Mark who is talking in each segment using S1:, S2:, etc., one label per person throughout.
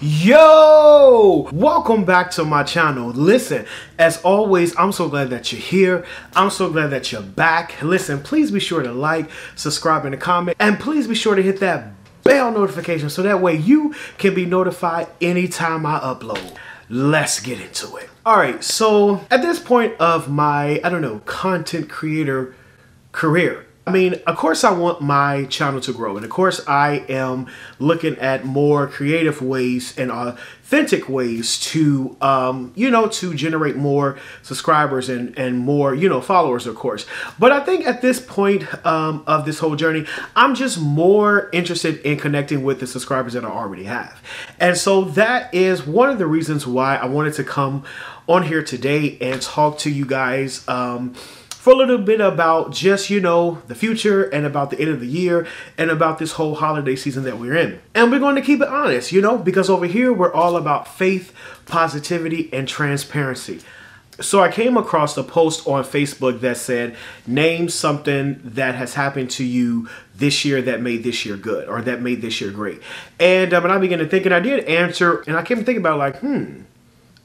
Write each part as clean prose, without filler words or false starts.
S1: Yo, welcome back to my channel. Listen, as always, I'm so glad that you're here. I'm so glad that you're back. Listen, please be sure to like, subscribe, and comment, and please be sure to hit that bell notification so that way you can be notified anytime I upload. Let's get into it. All right, so at this point of my, content creator career, of course I want my channel to grow, and of course I am looking at more creative ways and authentic ways to, to generate more subscribers and more, followers, of course. But I think at this point of this whole journey, I'm just more interested in connecting with the subscribers that I already have. And so that is one of the reasons why I wanted to come on here today and talk to you guys for a little bit about just, the future and about the end of the year and about this whole holiday season that we're in. And we're going to keep it honest, because over here we're all about faith, positivity, and transparency. So I came across a post on Facebook that said, name something that has happened to you this year that made this year good or that made this year great. And when I began to think, and I did answer, and I came to think about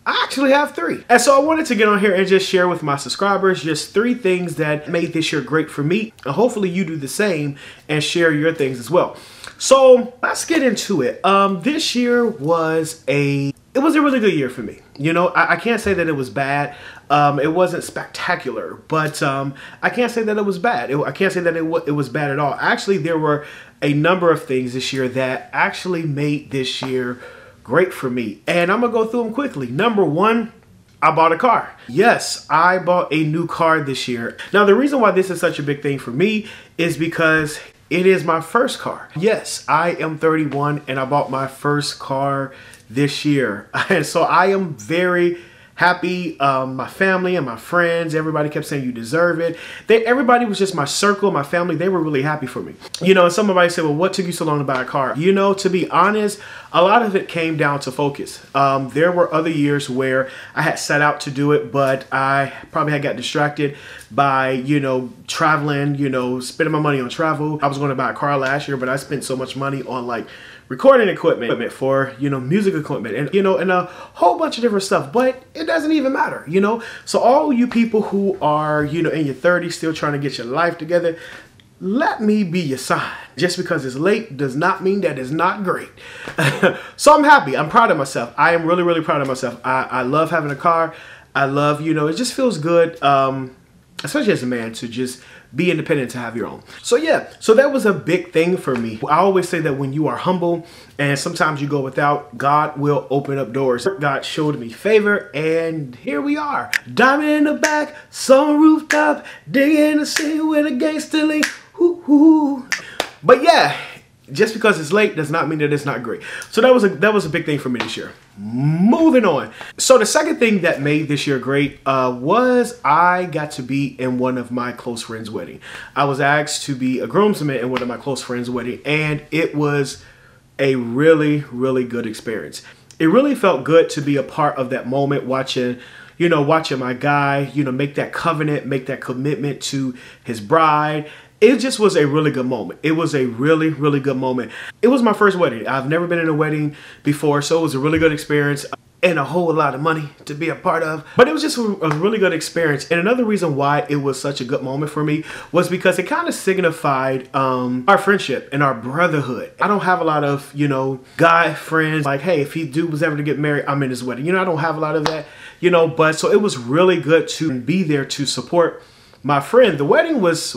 S1: I actually have 3. And so I wanted to get on here and just share with my subscribers just 3 things that made this year great for me. And hopefully you do the same and share your things as well. So let's get into it. This year was a really good year for me. I can't say that it was bad. It wasn't spectacular, but I can't say that it was bad. I can't say that it was bad at all. Actually, there were a number of things this year that actually made this year great for me, and I'm gonna go through them quickly. Number 1, I bought a car. Yes, I bought a new car this year. Now, the reason why this is such a big thing for me is because it is my first car. Yes, I am 31 and I bought my first car this year. And so I am very happy. My family and my friends, everybody kept saying you deserve it. Everybody was just my circle, my family. They were really happy for me. And somebody said, well, what took you so long to buy a car? To be honest, a lot of it came down to focus. There were other years where I had set out to do it, but I probably had got distracted by, traveling, spending my money on travel. I was going to buy a car last year, but I spent so much money on recording equipment for, music equipment and, and a whole bunch of different stuff, but it doesn't even matter, So all you people who are, in your 30s still trying to get your life together, let me be your sign. Just because it's late does not mean that it's not great. So I'm happy. I'm proud of myself. I am really, really proud of myself. I love having a car. I love, it just feels good, especially as a man, to just be independent, to have your own. So yeah, so that was a big thing for me. I always say that when you are humble and sometimes you go without, God will open up doors. God showed me favor, and here we are. Diamond in the back, sun rooftop, digging the city with a gangster lean. But yeah, just because it's late does not mean that it's not great. So that was a big thing for me this year. Moving on. So the second thing that made this year great was I got to be in one of my close friends' wedding. I was asked to be a groomsman in one of my close friends' wedding, and it was a really, really good experience. It really felt good to be a part of that moment, watching my guy, make that covenant, make that commitment to his bride. It just was a really good moment. It was a really, really good moment. It was my first wedding. I've never been in a wedding before, so it was a really good experience and a whole lot of money to be a part of. But it was just a really good experience. And another reason why it was such a good moment for me was because it kind of signified our friendship and our brotherhood. I don't have a lot of, guy friends like, hey, if he was ever to get married, I'm in his wedding. I don't have a lot of that, but so it was really good to be there to support my friend. The wedding was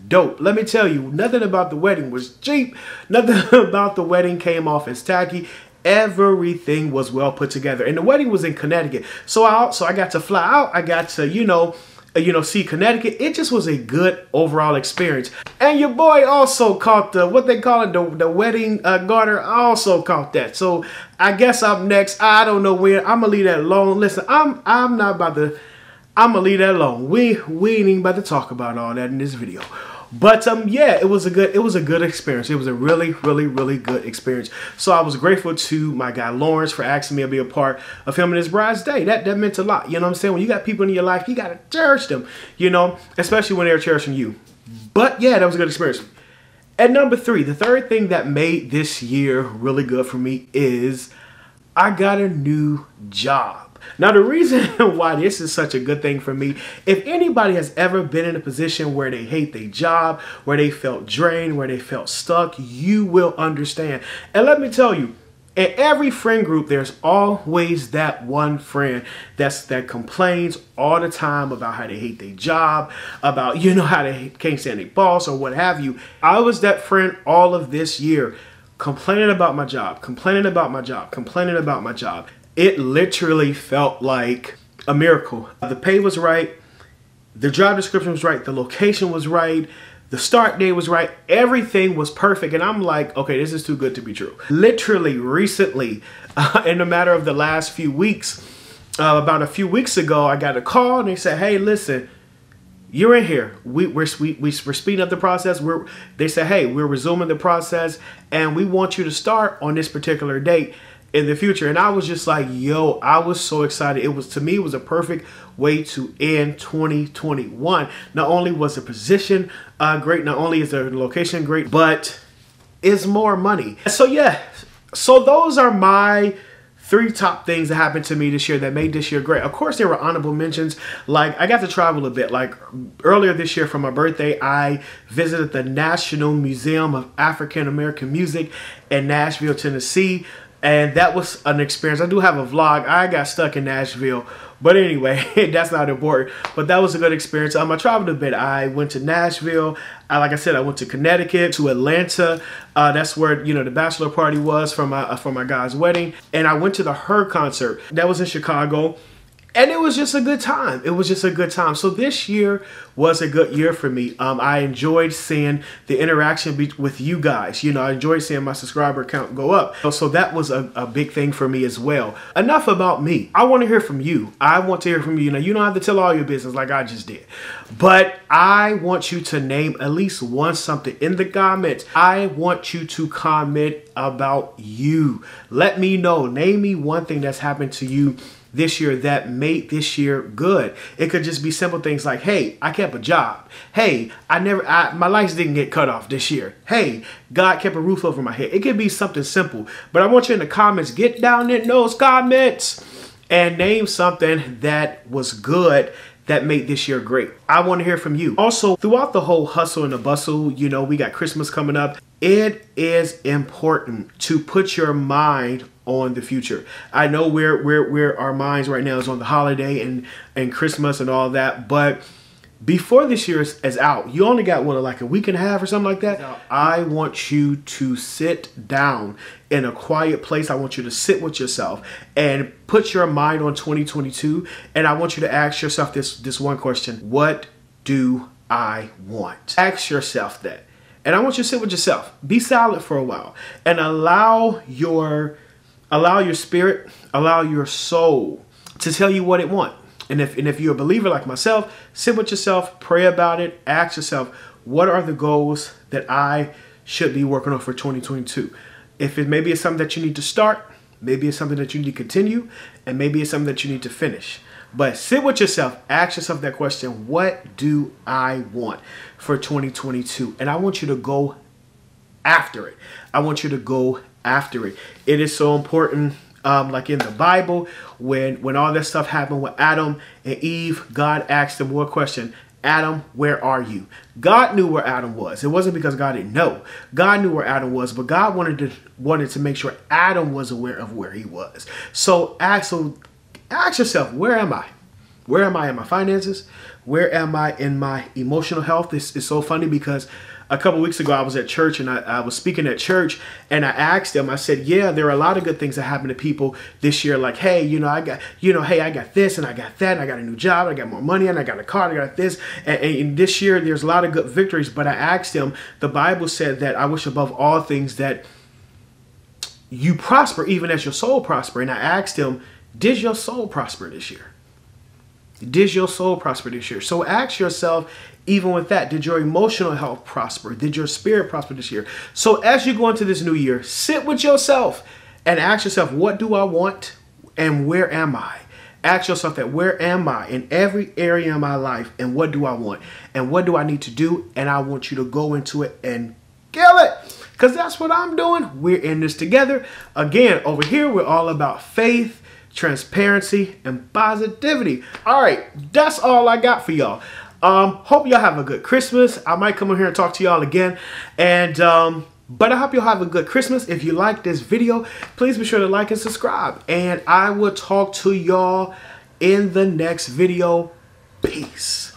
S1: dope. Let me tell you, nothing about the wedding was cheap. Nothing about the wedding came off as tacky. Everything was well put together. And the wedding was in Connecticut. So I got to fly out. I got to, see Connecticut. It just was a good overall experience. And your boy also caught what they call it, the wedding garter. I also caught that. So I guess I'm next. I don't know when. I'm going to leave that alone. Listen, I'm not about to... I'm gonna leave that alone. We ain't even about to talk about all that in this video. But yeah, it was a good experience. It was a really, really, really good experience. So I was grateful to my guy Lawrence for asking me to be a part of him and his bride's day. That meant a lot. You know what I'm saying? When you got people in your life, you gotta cherish them. Especially when they're cherishing you. But yeah, that was a good experience. At number 3, the third thing that made this year really good for me is I got a new job. Now, the reason why this is such a good thing for me, if anybody has ever been in a position where they hate their job, where they felt drained, where they felt stuck, you will understand. And let me tell you, in every friend group, there's always that one friend that complains all the time about how they hate their job, about, how they can't stand their boss or what have you. I was that friend all of this year, complaining about my job, complaining about my job, complaining about my job. It literally felt like a miracle. The pay was right. The job description was right. The location was right. The start date was right. Everything was perfect. And I'm like, okay, this is too good to be true. Literally recently, in a matter of the last few weeks, about a few weeks ago, I got a call and they said, hey, listen, you're in here. We're speeding up the process. They said, hey, we're resuming the process and we want you to start on this particular date in the future. And I was just like, yo, I was so excited. To me, it was a perfect way to end 2021. Not only was the position great, not only is the location great, but it's more money. So yeah, so those are my 3 top things that happened to me this year that made this year great. Of course, there were honorable mentions. Like, I got to travel a bit. Like, earlier this year for my birthday, I visited the National Museum of African American Music in Nashville, Tennessee. And that was an experience. I do have a vlog. I got stuck in Nashville. But anyway, that's not important. But that was a good experience. I traveled a bit. I went to Nashville. Like I said, I went to Connecticut, to Atlanta. That's where, the bachelor party was for my guy's wedding. And I went to the Her concert. That was in Chicago. And it was just a good time. It was just a good time. So this year was a good year for me. I enjoyed seeing the interaction with you guys. I enjoyed seeing my subscriber count go up. So that was a big thing for me as well. Enough about me. I want to hear from you. I want to hear from you. Now, you don't have to tell all your business like I just did. But I want you to name at least one something in the comments. I want you to comment about you. Let me know. Name me one thing that's happened to you this year that made this year good. It could just be simple things like, hey, I kept a job. Hey, my lights didn't get cut off this year. Hey, God kept a roof over my head. It could be something simple, but I want you in the comments, get down in those comments and name something that was good that made this year great. I want to hear from you. Also, throughout the whole hustle and the bustle, we got Christmas coming up. It is important to put your mind on the future. I know where our minds right now is on the holiday and Christmas and all that, but before this year is out, you only got like a week and a half or something like that. I want you to sit down in a quiet place. I want you to sit with yourself and put your mind on 2022. And I want you to ask yourself this one question: what do I want? Ask yourself that. And I want you to sit with yourself. Be silent for a while and allow your spirit, allow your soul to tell you what it wants. And if you're a believer like myself, sit with yourself, pray about it, ask yourself, what are the goals that I should be working on for 2022? If maybe it's something that you need to start, maybe it's something that you need to continue, and maybe it's something that you need to finish. But sit with yourself, ask yourself that question: what do I want for 2022? And I want you to go after it. I want you to go after it. It is so important. Like in the Bible, when all that stuff happened with Adam and Eve, God asked them one question: Adam, where are you? God knew where Adam was. It wasn't because God didn't know. God knew where Adam was, but God wanted to make sure Adam was aware of where he was. So ask yourself, where am I? Where am I in my finances? Where am I in my emotional health? This is so funny because a couple weeks ago, I was at church and I was speaking at church, and I asked them, I said, yeah, there are a lot of good things that happen to people this year. Like, hey, I got this and I got that, and I got a new job, I got more money, and I got a car, and I got this. And this year, there's a lot of good victories. But I asked them, the Bible said that I wish above all things that you prosper, even as your soul prosper. And I asked them, did your soul prosper this year? Did your soul prosper this year? So ask yourself, even with that, did your emotional health prosper? Did your spirit prosper this year? So as you go into this new year, sit with yourself and ask yourself, what do I want and where am I? Ask yourself that, where am I in every area of my life, and what do I want and what do I need to do? And I want you to go into it and kill it. because that's what I'm doing. We're in this together. Again, over here, we're all about faith, transparency, and positivity. All right, that's all I got for y'all. Hope y'all have a good Christmas. I might come in here and talk to y'all again. And but I hope you'll have a good Christmas. If you like this video, please be sure to like and subscribe. And I will talk to y'all in the next video. Peace.